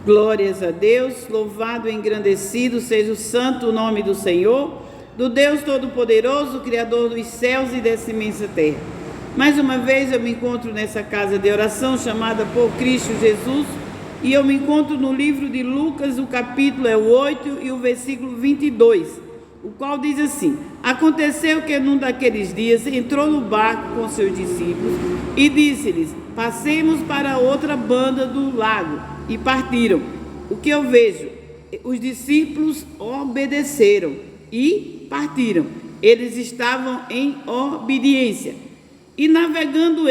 Glórias a Deus, louvado e engrandecido seja o santo nome do Senhor, do Deus Todo-Poderoso, Criador dos céus e dessa imensa terra. Mais uma vez eu me encontro nessa casa de oração chamada por Cristo Jesus, e eu me encontro no livro de Lucas, o capítulo é o 8 e o versículo 22, o qual diz assim: aconteceu que num daqueles dias entrou no barco com seus discípulos e disse-lhes: passemos para outra banda do lago, e partiram. O que eu vejo? Os discípulos obedeceram e partiram. Eles estavam em obediência. E navegando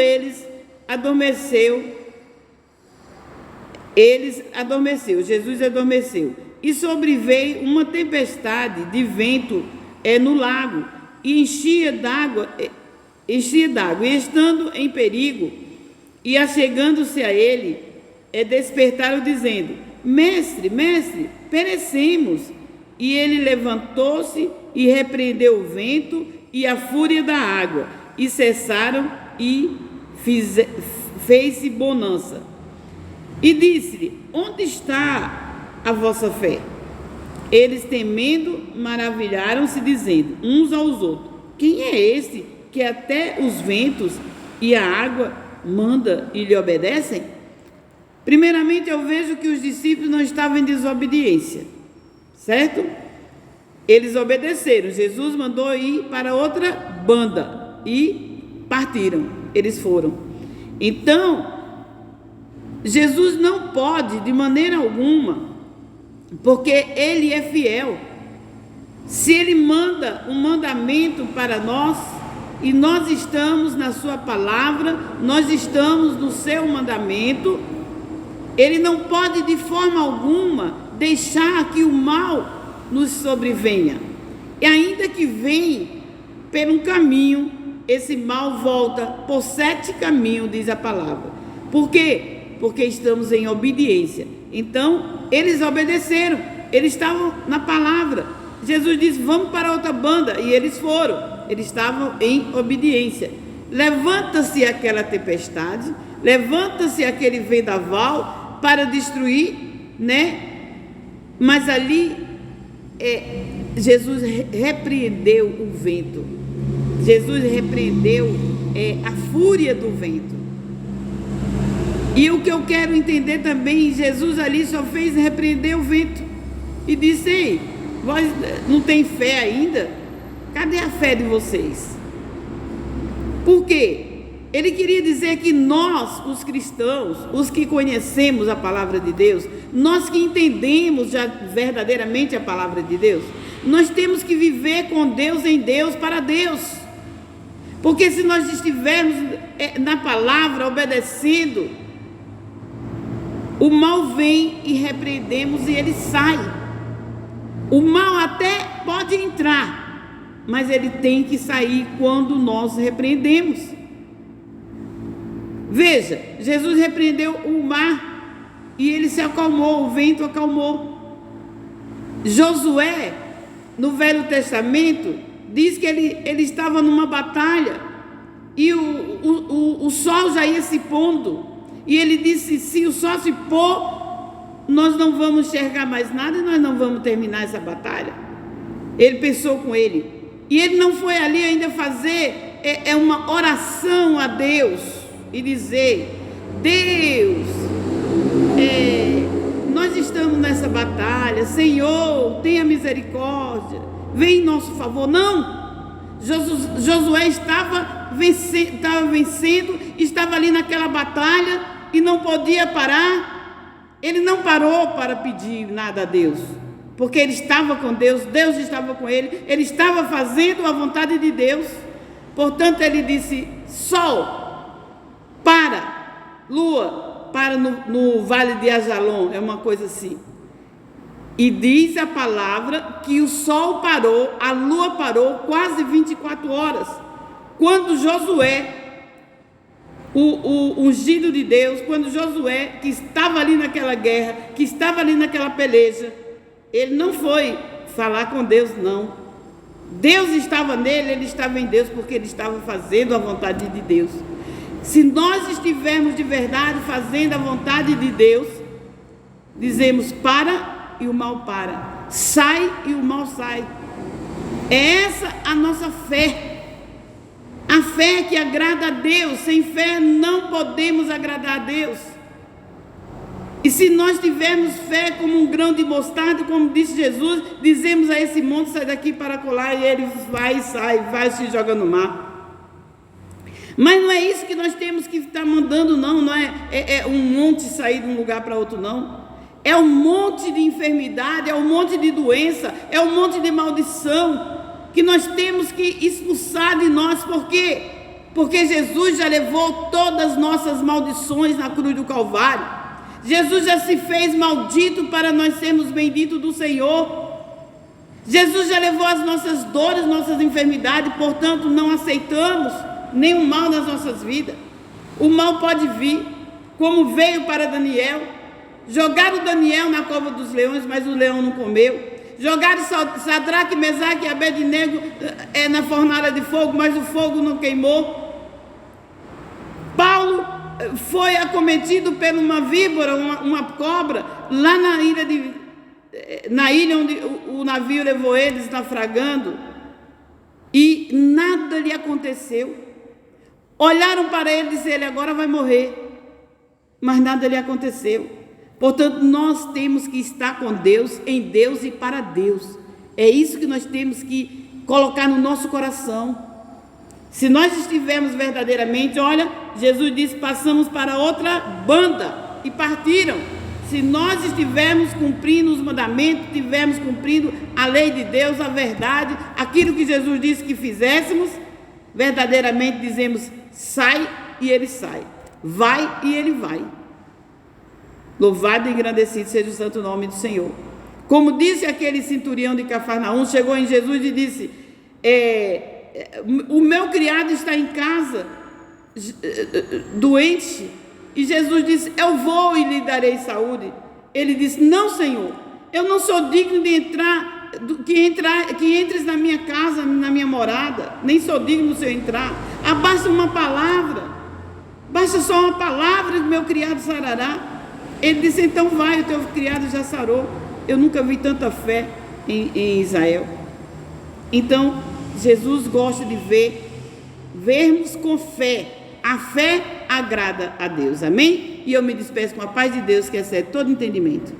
Jesus adormeceu. E sobreveio uma tempestade de vento no lago, e enchia d'água, e estando em perigo, e achegando-se a ele, despertaram dizendo: Mestre, mestre, perecemos. E ele levantou-se e repreendeu o vento e a fúria da água, e cessaram, e fez-se bonança. E disse-lhe: onde está a vossa fé? Eles, temendo, maravilharam-se, dizendo uns aos outros: quem é esse que até os ventos e a água manda e lhe obedecem? Primeiramente, eu vejo que os discípulos não estavam em desobediência, certo? Eles obedeceram. Jesus mandou ir para outra banda e partiram. Eles foram. Então, Jesus não pode, de maneira alguma, porque Ele é fiel. Se Ele manda um mandamento para nós, e nós estamos na Sua palavra, nós estamos no Seu mandamento, Ele não pode de forma alguma deixar que o mal nos sobrevenha. E ainda que venha por um caminho, esse mal volta por 7 caminhos, diz a palavra. Por quê? Porque estamos em obediência. Então, eles obedeceram, eles estavam na palavra. Jesus disse: vamos para outra banda, e eles foram. Eles estavam em obediência. Levanta-se aquela tempestade, levanta-se aquele vendaval para destruir, né? Mas ali Jesus repreendeu o vento. Jesus repreendeu a fúria do vento. E o que eu quero entender também, Jesus ali só fez repreender o vento e disse: ei, vós não tem fé ainda? Cadê a fé de vocês? Por quê? Ele queria dizer que nós, os cristãos, os que conhecemos a palavra de Deus, nós que entendemos já verdadeiramente a palavra de Deus, nós temos que viver com Deus, em Deus, para Deus. Porque se nós estivermos na palavra, obedecendo, o mal vem e repreendemos e ele sai. O mal até pode entrar, mas ele tem que sair quando nós repreendemos. Veja, Jesus repreendeu o mar e ele se acalmou, o vento acalmou. Josué, no Velho Testamento, diz que ele estava numa batalha e o sol já ia se pondo. E ele disse: se o sol se pôr, nós não vamos enxergar mais nada e nós não vamos terminar essa batalha. Ele pensou com ele. E ele não foi ali ainda fazer uma oração a Deus e dizer: Deus, nós estamos nessa batalha, Senhor, tenha misericórdia, vem em nosso favor. Não, Josué estava vencendo, estava ali naquela batalha e não podia parar. Ele não parou para pedir nada a Deus, porque ele estava com Deus, Deus estava com ele, ele estava fazendo a vontade de Deus. Portanto, ele disse: sol, para, lua, para no vale de Ajalon, é uma coisa assim. E diz a palavra que o sol parou, a lua parou quase 24 horas. Quando Josué, o ungido de Deus, quando Josué, que estava ali naquela guerra, que estava ali naquela peleja, ele não foi falar com Deus, não. Deus estava nele, ele estava em Deus, porque ele estava fazendo a vontade de Deus. Se nós estivermos de verdade fazendo a vontade de Deus, dizemos para e o mal para, sai e o mal sai. É essa a nossa fé. A fé que agrada a Deus. Sem fé não podemos agradar a Deus. E se nós tivermos fé como um grão de mostarda, como disse Jesus, dizemos a esse monte, sai daqui para colar, e ele vai e sai, vai se joga no mar. Mas não é isso que nós temos que estar mandando, não é um monte sair de um lugar para outro, não. É um monte de enfermidade, é um monte de doença, é um monte de maldição que nós temos que expulsar de nós. Por quê? Porque Jesus já levou todas as nossas maldições na cruz do Calvário. Jesus já se fez maldito para nós sermos benditos do Senhor. Jesus já levou as nossas dores, nossas enfermidades, portanto não aceitamos nenhum mal nas nossas vidas. O mal pode vir, como veio para Daniel. Jogaram Daniel na cova dos leões, mas o leão não comeu. Jogaram Sadraque, Mesaque e Abednego na fornalha de fogo, mas o fogo não queimou. Paulo foi acometido por uma víbora, uma cobra, lá na ilha onde o navio levou eles naufragando, e nada lhe aconteceu. Olharam para ele e disseram: ele agora vai morrer, mas nada lhe aconteceu. Portanto, nós temos que estar com Deus, em Deus e para Deus. É isso que nós temos que colocar no nosso coração. Se nós estivermos verdadeiramente, olha, Jesus disse: passamos para outra banda, e partiram. Se nós estivermos cumprindo os mandamentos, estivermos cumprindo a lei de Deus, a verdade, aquilo que Jesus disse que fizéssemos, verdadeiramente dizemos: sai, e ele sai, vai, e ele vai. Louvado e engrandecido seja o santo nome do Senhor. Como disse aquele centurião de Cafarnaum, chegou em Jesus e disse: o meu criado está em casa, doente. E Jesus disse: eu vou e lhe darei saúde. Ele disse: não, Senhor, eu não sou digno de que entres na minha casa, na minha morada. Nem sou digno do Senhor entrar. Basta uma palavra, basta só uma palavra e o meu criado sarará. Ele disse: então vai, o teu criado já sarou. Eu nunca vi tanta fé em Israel. Então, Jesus gosta de vermos com fé. A fé agrada a Deus, amém? E eu me despeço com a paz de Deus, que excede todo entendimento.